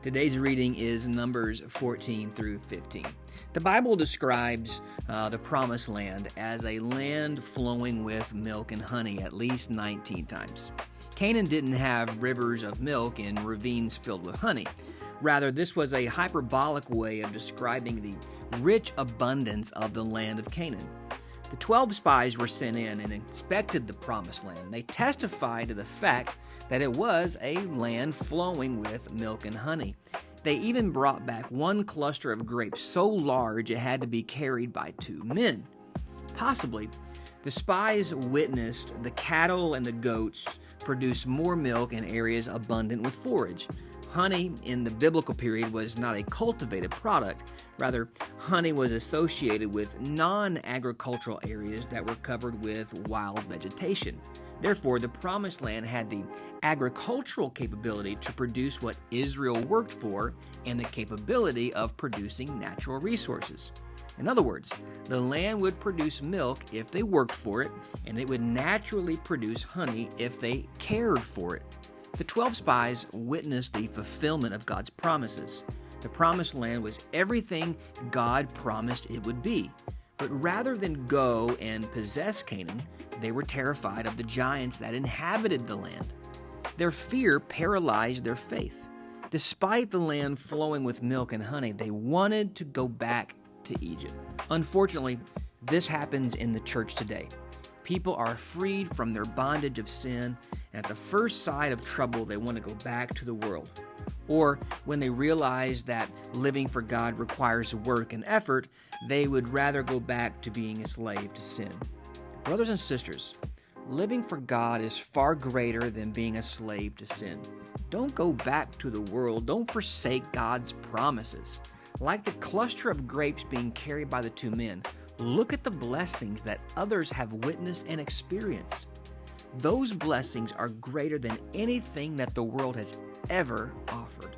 Today's reading is Numbers 14 through 15. The Bible describes the Promised Land as a land flowing with milk and honey at least 19 times. Canaan didn't have rivers of milk and ravines filled with honey. Rather, this was a hyperbolic way of describing the rich abundance of the land of Canaan. The 12 spies were sent in and inspected the Promised Land. They testified to the fact that it was a land flowing with milk and honey. They even brought back one cluster of grapes so large it had to be carried by 2 men. Possibly, the spies witnessed the cattle and the goats produce more milk in areas abundant with forage. Honey in the biblical period was not a cultivated product. Rather, honey was associated with non-agricultural areas that were covered with wild vegetation. Therefore, the Promised Land had the agricultural capability to produce what Israel worked for and the capability of producing natural resources. In other words, the land would produce milk if they worked for it, and it would naturally produce honey if they cared for it. The 12 spies witnessed the fulfillment of God's promises. The Promised Land was everything God promised it would be. But rather than go and possess Canaan, they were terrified of the giants that inhabited the land. Their fear paralyzed their faith. Despite the land flowing with milk and honey, they wanted to go back to Egypt. Unfortunately, this happens in the church today. People are freed from their bondage of sin, and at the first sign of trouble, they want to go back to the world. Or when they realize that living for God requires work and effort, they would rather go back to being a slave to sin. Brothers and sisters, living for God is far greater than being a slave to sin. Don't go back to the world. Don't forsake God's promises. Like the cluster of grapes being carried by the 2 men, look at the blessings that others have witnessed and experienced. Those blessings are greater than anything that the world has ever offered.